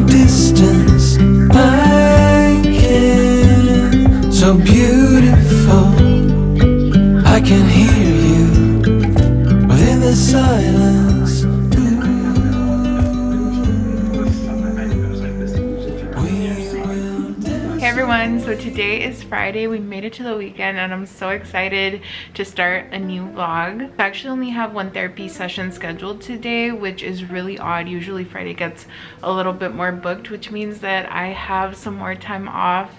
a distance. I can, so beautiful. I can hear you within the silence. Hey everyone, so today is Friday. We made it to the weekend and I'm so excited to start a new vlog. I actually only have one therapy session scheduled today, which is really odd. Usually Friday gets a little bit more booked, which means that I have some more time off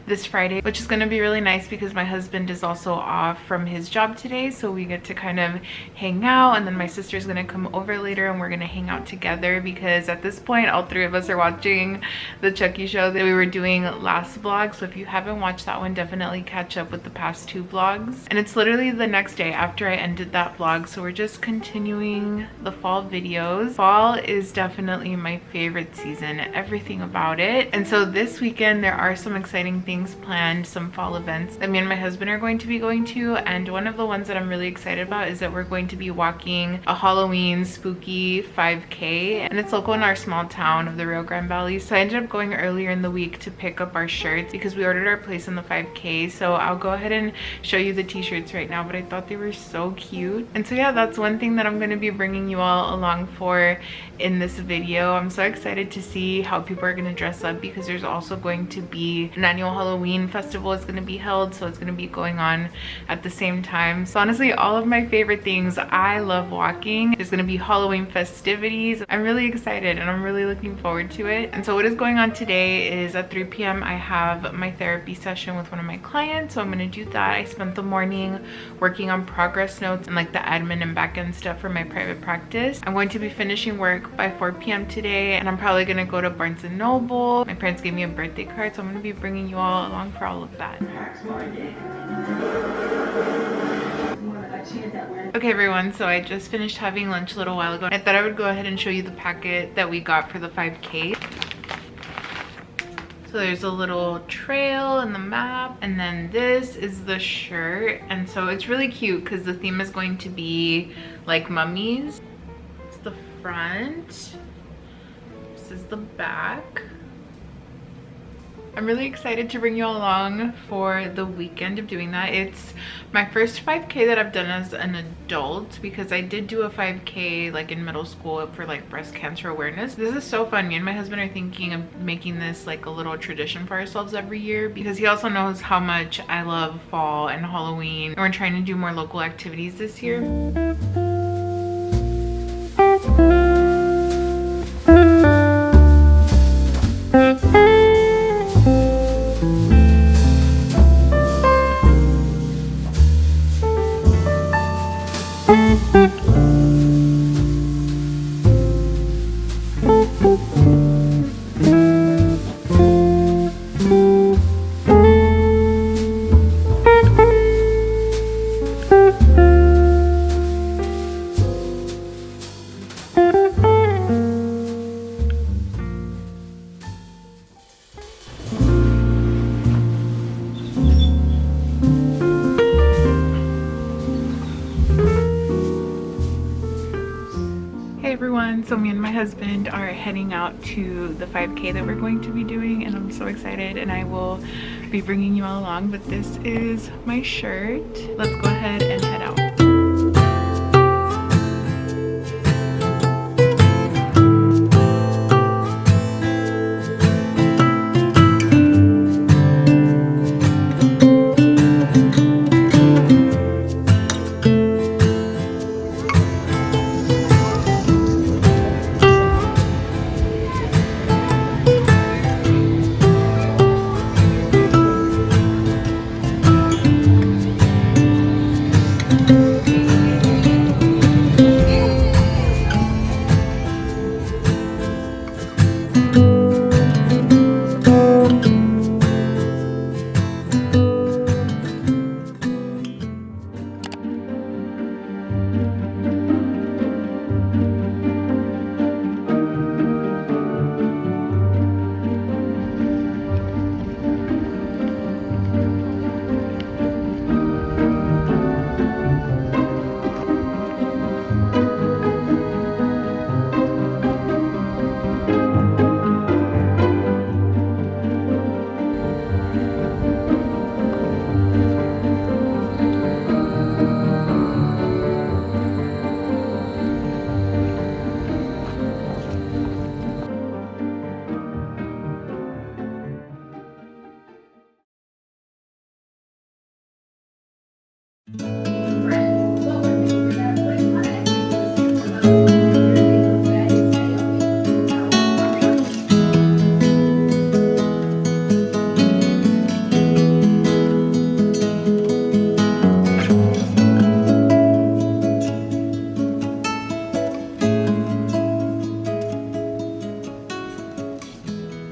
this Friday, which is going to be really nice because my husband is also off from his job today, so we get to kind of hang out, and then my sister's going to come over later and we're going to hang out together because at this point all three of us are watching the Chucky show that we were doing last vlog. So if you haven't watched that one, definitely catch up with the past two vlogs. And it's literally the next day after I ended that vlog, so we're just continuing the fall videos. Fall is definitely my favorite season, everything about it. And so this weekend there are some exciting things planned, some fall events that me and my husband are going to be going to, and one of the ones that I'm really excited about is that we're going to be walking a Halloween spooky 5K, and it's local in our small town of the Rio Grande Valley. So I ended up going earlier in the week to pick up our shirts because we ordered our place in the 5K. So I'll go ahead and show you the t-shirts right now, but I thought they were so cute. And so yeah, that's one thing that I'm going to be bringing you all along for in this video. I'm so excited to see how people are going to dress up because there's also going to be an annual Halloween festival is going to be held, so it's going to be going on at the same time. So honestly, all of my favorite things. I love walking. There's going to be Halloween festivities. I'm really excited and I'm really looking forward to it. And so what is going on today is at 3 p.m. I have my therapy session with one of my clients, so I'm going to do that. I spent the morning working on progress notes and like the admin and back end stuff for my private practice. I'm going to be finishing work by 4 p.m. today, and I'm probably going to go to Barnes & Noble. My parents gave me a birthday card, so I'm going to be bringing you all along for all of that. Okay everyone, so I just finished having lunch a little while ago. I thought I would go ahead and show you the packet that we got for the 5K. So there's a little trail and the map, and then this is the shirt. And so it's really cute because the theme is going to be like mummies. It's the front. This is the back. I'm really excited to bring you all along for the weekend of doing that. It's my first 5K that I've done as an adult because I did do a 5K like in middle school for like breast cancer awareness. This is so fun. Me and my husband are thinking of making this like a little tradition for ourselves every year because he also knows how much I love fall and Halloween, and we're trying to do more local activities this year. So me and my husband are heading out to the 5K that we're going to be doing, and I'm so excited, and I will be bringing you all along. But this is my shirt. Let's go ahead and head out.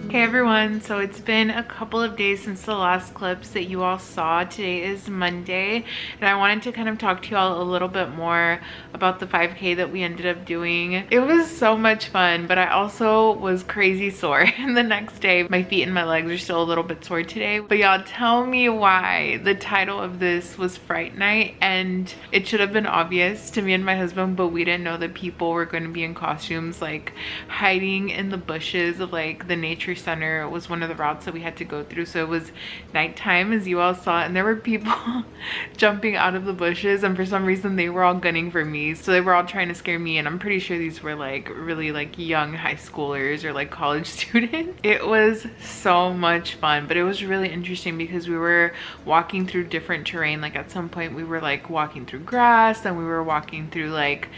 Hey everyone, so it's been a couple of days since the last clips that you all saw. Today is Monday, and I wanted to kind of talk to you all a little bit more about the 5K that we ended up doing. It was so much fun, but I also was crazy sore. And the next day, my feet and my legs are still a little bit sore today. But y'all, tell me why the title of this was Fright Night, and it should have been obvious to me and my husband, but we didn't know that people were going to be in costumes, like hiding in the bushes of like the nature center. It was one of the routes that we had to go through, so it was nighttime, as you all saw, and there were people jumping out of the bushes, and for some reason they were all gunning for me, so they were all trying to scare me, and I'm pretty sure these were like really like young high schoolers or like college students. It was so much fun, but it was really interesting because we were walking through different terrain. Like at some point we were like walking through grass, and we were walking through like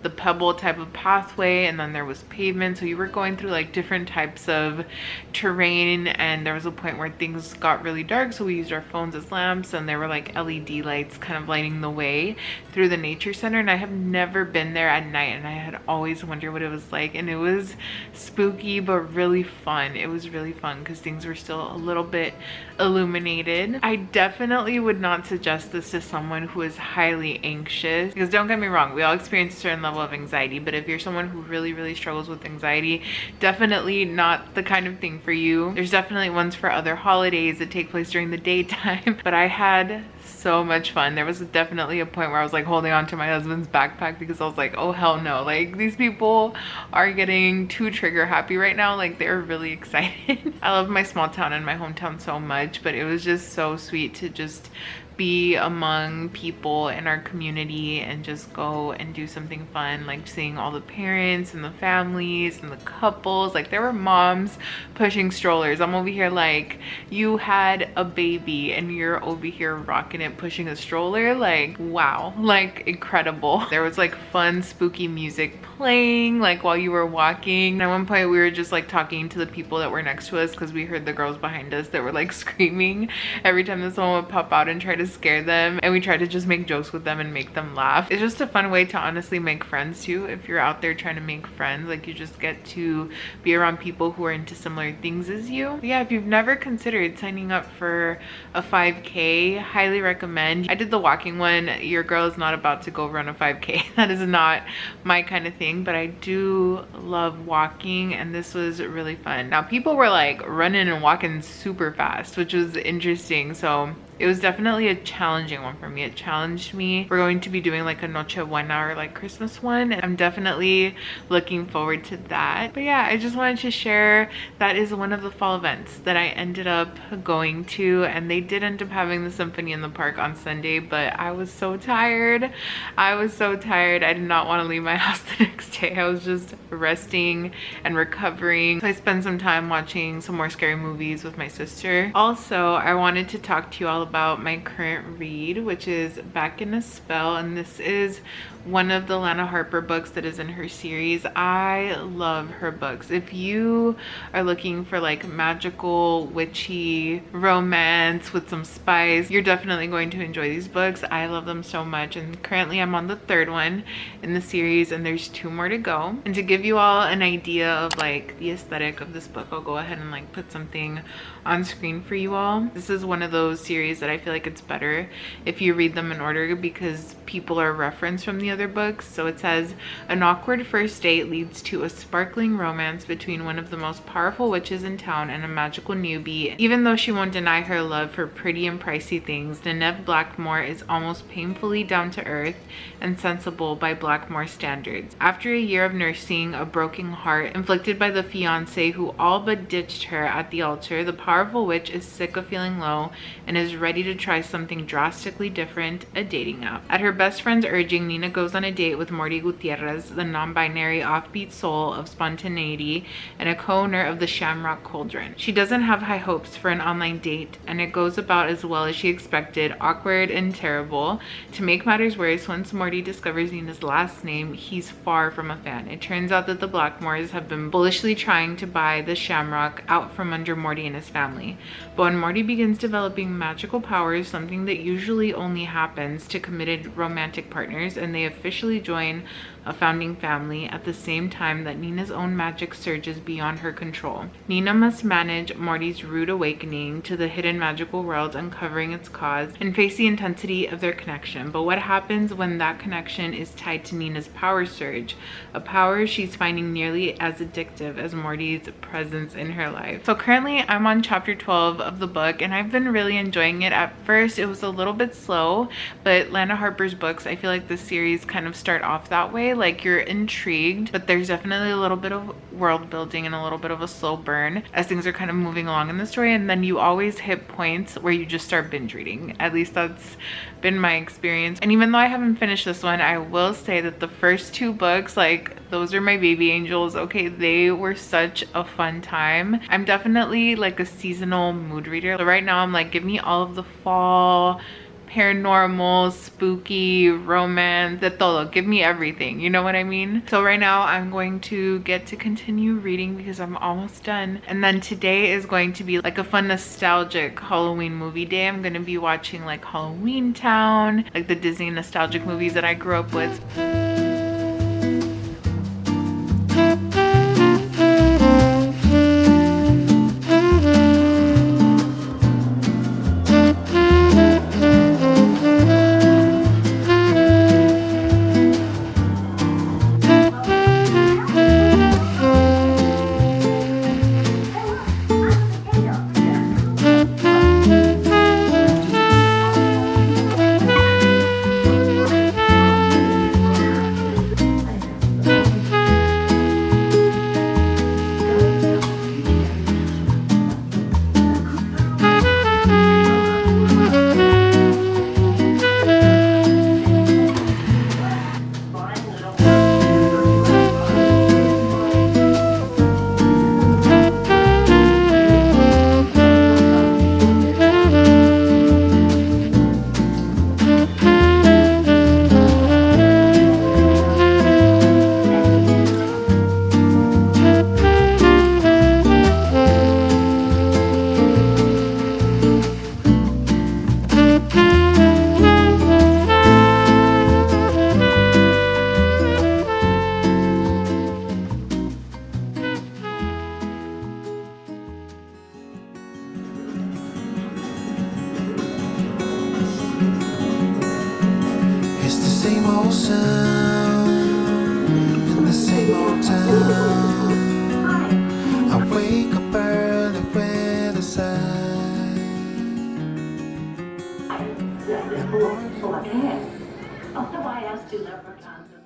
the pebble type of pathway, and then there was pavement, so you were going through like different types of terrain. And there was a point where things got really dark, so we used our phones as lamps, and there were like LED lights kind of lighting the way through the nature center. And I have never been there at night, and I had always wondered what it was like, and it was spooky but really fun. It was really fun because things were still a little bit illuminated. I definitely would not suggest this to someone who is highly anxious, because don't get me wrong, we all experience a certain level of anxiety, but if you're someone who really struggles with anxiety, definitely not the kind of thing for you. There's definitely ones for other holidays that take place during the daytime, but I had so much fun. There was definitely a point where I was like holding on to my husband's backpack because I was like, oh hell no, like these people are getting too trigger happy right now, like they're really excited. I love my small town and my hometown so much, but it was just so sweet to just be among people in our community and just go and do something fun, like seeing all the parents and the families and the couples. Like there were moms pushing strollers. I'm over here like, you had a baby and you're over here rocking it, pushing a stroller. Like wow, like incredible. There was like fun spooky music playing like while you were walking. And at one point we were just like talking to the people that were next to us because we heard the girls behind us that were like screaming every time that someone would pop out and try to scare them, and we tried to just make jokes with them and make them laugh. It's just a fun way to honestly make friends too. If you're out there trying to make friends, like you just get to be around people who are into similar things as you. But yeah, if you've never considered signing up for a 5K, highly recommend. I did the walking one. Your girl is not about to go run a 5K. That is not my kind of thing, but I do love walking, and this was really fun. Now people were like running and walking super fast, which was interesting, so it was definitely a challenging one for me. It challenged me. We're going to be doing like a Noche Buena or like Christmas one, and I'm definitely looking forward to that. But yeah, I just wanted to share that is one of the fall events that I ended up going to, and they did end up having the symphony in the park on Sunday, but I was so tired. I was so tired. I did not want to leave my house the next day. I was just resting and recovering. So I spent some time watching some more scary movies with my sister. Also, I wanted to talk to you all about my current read, which is Back in a Spell, and this is one of the Lana Harper books that is in her series. I love her books. If you are looking for like magical, witchy romance with some spice, you're definitely going to enjoy these books. I love them so much, and currently I'm on the third one in the series, and there's 2 more to go. And to give you all an idea of like the aesthetic of this book, I'll go ahead and like put something on screen for you all. This is one of those series that I feel like it's better if you read them in order because people are referenced from the other books. So it says, an awkward first date leads to a sparkling romance between one of the most powerful witches in town and a magical newbie. Even though she won't deny her love for pretty and pricey things, Nineveh Blackmore is almost painfully down to earth and sensible by Blackmore standards. After a year of nursing a broken heart inflicted by the fiancé who all but ditched her at the altar, the powerful witch is sick of feeling low and is ready to try something drastically different, a dating app. At her best friend's urging, Nina goes on a date with Morty Gutierrez, the non-binary offbeat soul of spontaneity and a co-owner of the Shamrock Cauldron. She doesn't have high hopes for an online date, and it goes about as well as she expected, awkward and terrible. To make matters worse, once Morty discovers Nina's last name, he's far from a fan. It turns out that the Blackmores have been bullishly trying to buy the Shamrock out from under Morty and his family. But when Morty begins developing magical powers, something that usually only happens to committed romantic partners, and they officially join a founding family, at the same time that Nina's own magic surges beyond her control. Nina must manage Morty's rude awakening to the hidden magical world, uncovering its cause, and face the intensity of their connection. But what happens when that connection is tied to Nina's power surge, a power she's finding nearly as addictive as Morty's presence in her life? So currently I'm on chapter 12 of the book, and I've been really enjoying it. At first it was a little bit slow, but Lana Harper's books, I feel like this series kind of start off that way. Like, you're intrigued, but there's definitely a little bit of world building and a little bit of a slow burn as things are kind of moving along in the story, and then you always hit points where you just start binge reading. At least that's been my experience. And even though I haven't finished this one, I will say that the first two books, like, those are my baby angels. Okay, they were such a fun time. I'm definitely like a seasonal mood reader. So right now I'm like, give me all of the fall, paranormal, spooky, romance, de todo. Give me everything, you know what I mean? So right now I'm going to get to continue reading because I'm almost done. And then today is going to be like a fun nostalgic Halloween movie day. I'm gonna be watching like Halloween Town, like the Disney nostalgic movies that I grew up with.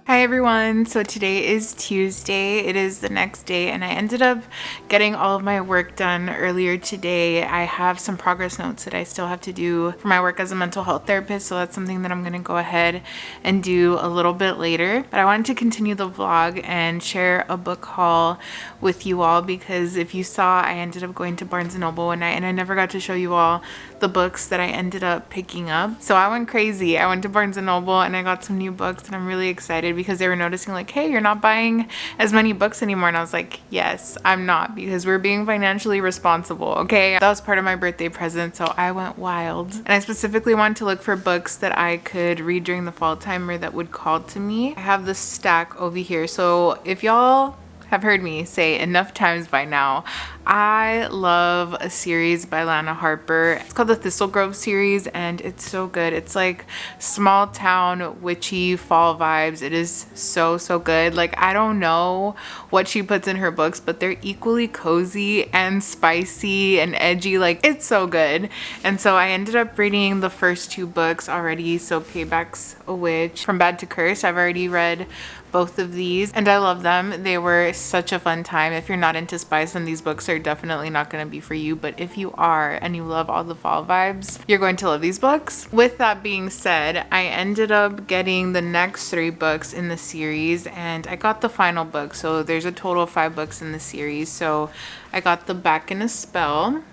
Hi everyone, so today is Tuesday. It is the next day and I ended up getting all of my work done earlier today. I have some progress notes that I still have to do for my work as a mental health therapist, so that's something that I'm going to go ahead and do a little bit later. But I wanted to continue the vlog and share a book haul with you all because if you saw, I ended up going to Barnes & Noble and I never got to show you all the books that I ended up picking up. So I went crazy. I went to Barnes & Noble and I got some new books and I'm really excited because they were noticing like, hey, you're not buying as many books anymore. And I was like, yes, I'm not, because we're being financially responsible, okay? That was part of my birthday present, so I went wild. And I specifically wanted to look for books that I could read during the fall time or that would call to me. I have this stack over here. So if y'all have heard me say enough times by now, I love a series by Lana Harper. It's called the Thistle Grove series and it's so good. It's like small town witchy fall vibes. It is so good. Like, I don't know what she puts in her books, but they're equally cozy and spicy and edgy. Like, it's so good. And so I ended up reading the first two books already. So Payback's a Witch, From Bad to Curse. I've already read both of these and I love them. They were such a fun time. If you're not into spice, then these books are definitely not going to be for you, but if you are and you love all the fall vibes, you're going to love these books. With that being said, I ended up getting the next 3 books in the series and I got the final book. So there's a total of 5 books in the series. So I got the Back in a Spell.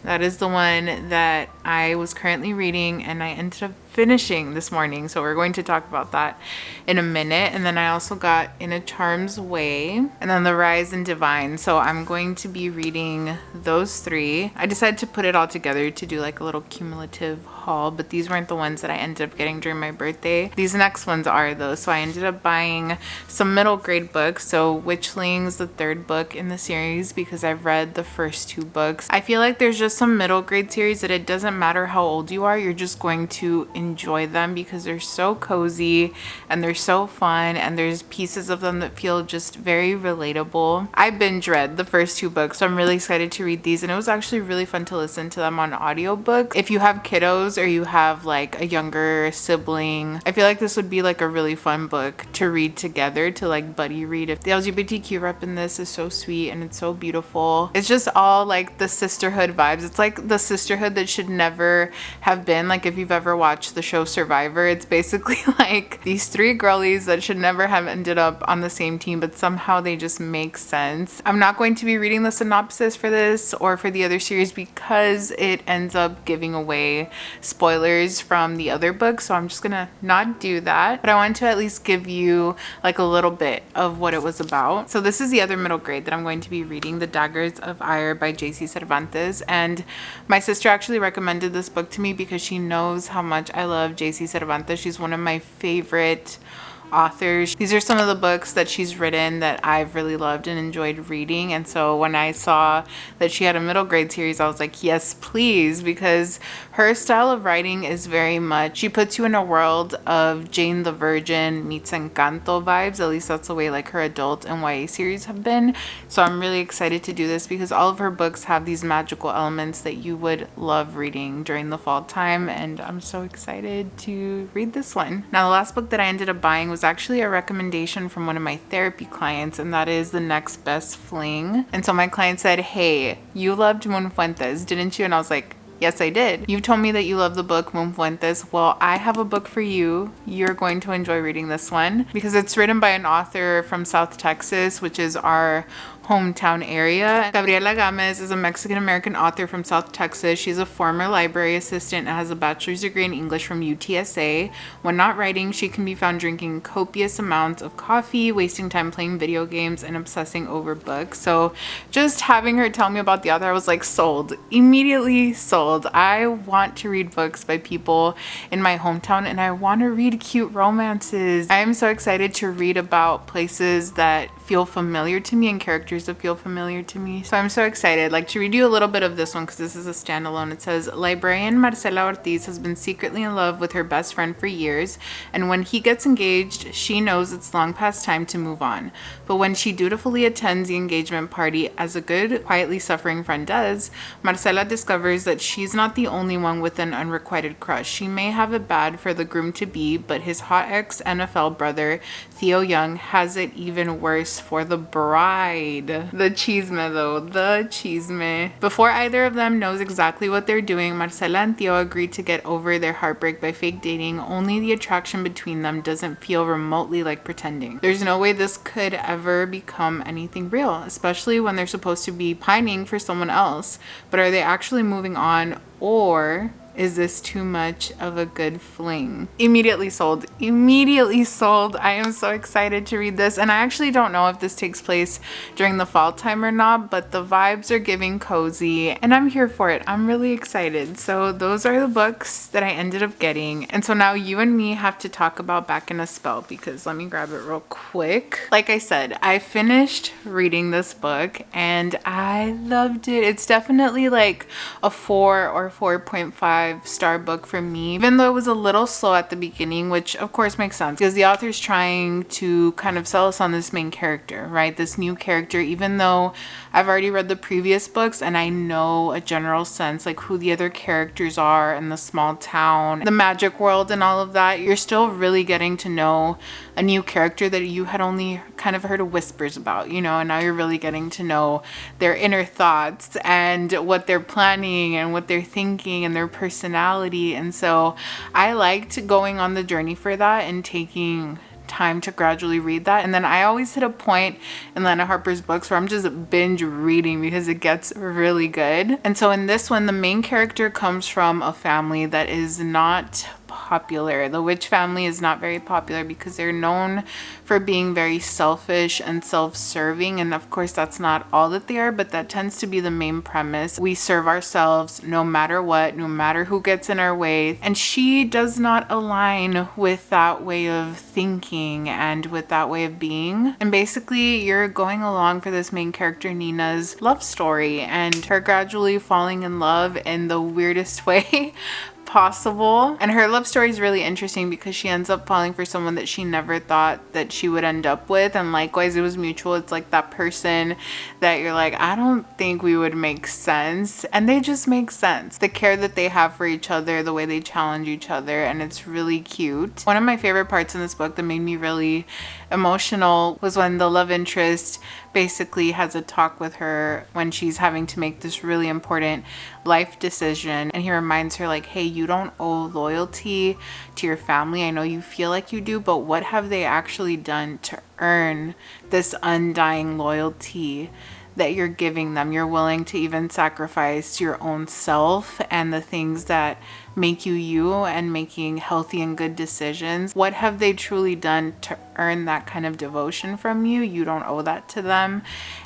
That is the one that I was currently reading and I ended up finishing this morning. So we're going to talk about that in a minute. And then I also got In a Charm's Way and then The Rise and Divine. So I'm going to be reading those three. I decided to put it all together to do like a little cumulative haul, but these weren't the ones that I ended up getting during my birthday. These next ones are though. So I ended up buying some middle grade books. So Witchlings, the third book in the series, because I've read the first two books. I feel like there's just some middle grade series that it doesn't matter how old you are, you're just going to enjoy them because they're so cozy and they're so fun, and there's pieces of them that feel just very relatable. I binge read the first two books, so I'm really excited to read these, and it was actually really fun to listen to them on audiobook. If you have kiddos or you have like a younger sibling, I feel like this would be like a really fun book to read together, to like buddy read. If the LGBTQ rep in this is so sweet and it's so beautiful. It's just all like the sisterhood vibes. It's like the sisterhood that should never have been. Like if you've ever watched the show Survivor, it's basically like these three girlies that should never have ended up on the same team, but somehow they just make sense. I'm not going to be reading the synopsis for this or for the other series because it ends up giving away spoilers from the other books, so I'm just gonna not do that. But I wanted to at least give you like a little bit of what it was about. So this is the other middle grade that I'm going to be reading, The Daggers of Ire by J.C. Cervantes. And my sister actually recommended this book to me because she knows how much I love J.C. Cervantes. She's one of my favorite authors. These are some of the books that she's written that I've really loved and enjoyed reading, and so when I saw that she had a middle grade series, I was like, yes please, because her style of writing is very much, she puts you in a world of Jane the Virgin meets Encanto vibes. At least that's the way like her adult and YA series have been. So I'm really excited to do this because all of her books have these magical elements that you would love reading during the fall time, and I'm so excited to read this one. Now the last book that I ended up buying was actually a recommendation from one of my therapy clients, and that is The Next Best Fling. And so my client said, hey, you loved Moon Fuentes, didn't you? And I was like, yes, I did. You told me that you love the book Moon Fuentes. Well, I have a book for you. You're going to enjoy reading this one because it's written by an author from South Texas, which is our hometown area. Gabriela Gámez is a Mexican-American author from South Texas. She's a former library assistant and has a bachelor's degree in English from UTSA. When not writing, she can be found drinking copious amounts of coffee, wasting time playing video games, and obsessing over books. So just having her tell me about the author, I was like sold. Immediately sold. I want to read books by people in my hometown, and I want to read cute romances. I am so excited to read about places that feel familiar to me and characters that feel familiar to me. So I'm so excited. Like to read you a little bit of this one because this is a standalone. It says, librarian Marcela Ortiz has been secretly in love with her best friend for years, and when he gets engaged, she knows it's long past time to move on. But when she dutifully attends the engagement party, as a good, quietly suffering friend does, Marcela discovers that she's not the only one with an unrequited crush. She may have it bad for the groom-to-be, but his hot ex-NFL brother, Theo Young, has it even worse for the bride. The chisme though, the chisme. Before either of them knows exactly what they're doing, Marcela and Theo agree to get over their heartbreak by fake dating. Only the attraction between them doesn't feel remotely like pretending. There's no way this could ever become anything real, especially when they're supposed to be pining for someone else. But are they actually moving on, or is this too much of a good fling? Immediately sold. Immediately sold. I am so excited to read this. And I actually don't know if this takes place during the fall time or not, but the vibes are giving cozy and I'm here for it. I'm really excited. So those are the books that I ended up getting. And so now you and me have to talk about Back in a Spell, because let me grab it real quick. Like I said, I finished reading this book and I loved it. It's definitely like a 4 or 4.5 star book for me, even though it was a little slow at the beginning, which of course makes sense because the author's trying to kind of sell us on this main character, right? This new character, even though I've already read the previous books and I know a general sense like who the other characters are in the small town, the magic world and all of that, you're still really getting to know a new character that you had only kind of heard of whispers about, you know, and now you're really getting to know their inner thoughts and what they're planning and what they're thinking and their personality. And so I liked going on the journey for that and taking time to gradually read that. And then I always hit a point in Lana Harper's books where I'm just binge reading because it gets really good. And so in this one, the main character comes from a family that is not popular. The Witch family is not very popular because they're known for being very selfish and self-serving, and of course that's not all that they are, but that tends to be the main premise. We serve ourselves no matter what, no matter who gets in our way, and she does not align with that way of thinking and with that way of being. And basically you're going along for this main character Nina's love story and her gradually falling in love in the weirdest way possible. And her love story is really interesting because she ends up falling for someone that she never thought that she would end up with, and likewise it was mutual. It's like that person that you're like, I don't think we would make sense, and they just make sense. The care that they have for each other, the way they challenge each other, and it's really cute. One of my favorite parts in this book that made me really emotional was when the love interest basically has a talk with her when she's having to make this really important life decision, and he reminds her like, hey, you don't owe loyalty to your family. I know you feel like you do, but what have they actually done to earn this undying loyalty that you're giving them? You're willing to even sacrifice your own self and the things that make you you and making healthy and good decisions. What have they truly done to earn that kind of devotion from you? You don't owe that to them.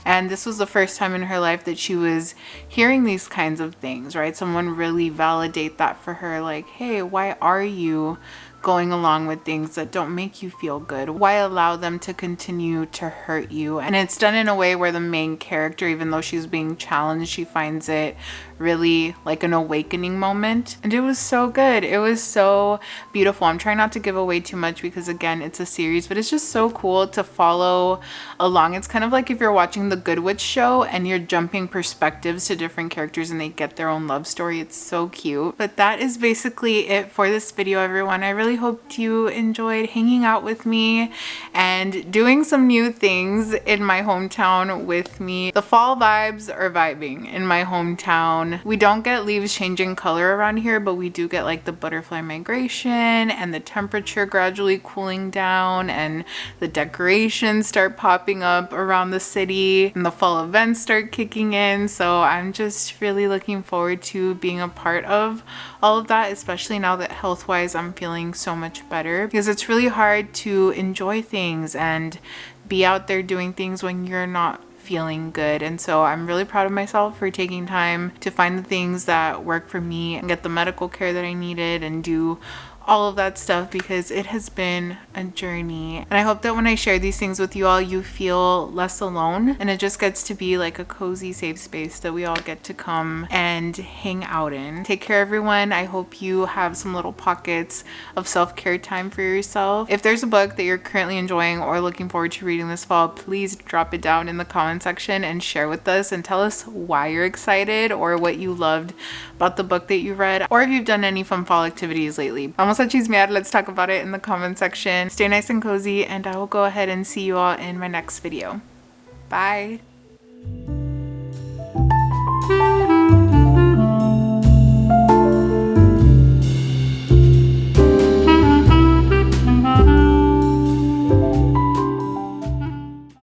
And this was the first time in her life that she was hearing these kinds of things, right? Someone really validate that for her, like, hey, why are you going along with things that don't make you feel good? Why allow them to continue to hurt you? And it's done in a way where the main character, even though she's being challenged, she finds it really like an awakening moment. And it was so good. It was so beautiful. I'm trying not to give away too much because again, it's a series, but it's just so cool to follow along. It's kind of like if you're watching the Good Witch show and you're jumping perspectives to different characters and they get their own love story. It's so cute. But that is basically it for this video, everyone. I really hoped you enjoyed hanging out with me and doing some new things in my hometown with me. The fall vibes are vibing in my hometown. We don't get leaves changing color around here, but we do get like the butterfly migration and the temperature gradually cooling down and the decorations start popping up around the city and the fall events start kicking in. So I'm just really looking forward to being a part of all of that, especially now that health-wise I'm feeling so much better, because it's really hard to enjoy things and be out there doing things when you're not feeling good. And so I'm really proud of myself for taking time to find the things that work for me and get the medical care that I needed and do all of that stuff, because it has been a journey. And I hope that when I share these things with you all, you feel less alone, and it just gets to be like a cozy, safe space that we all get to come and hang out in. Take care, everyone. I hope you have some little pockets of self-care time for yourself. If there's a book that you're currently enjoying or looking forward to reading this fall, please drop it down in the comment section and share with us and tell us why you're excited or what you loved about the book that you read, or if you've done any fun fall activities lately. Almost at chismear. Let's talk about it in the comment section. Stay nice and cozy, and I will go ahead and see you all in my next video. Bye.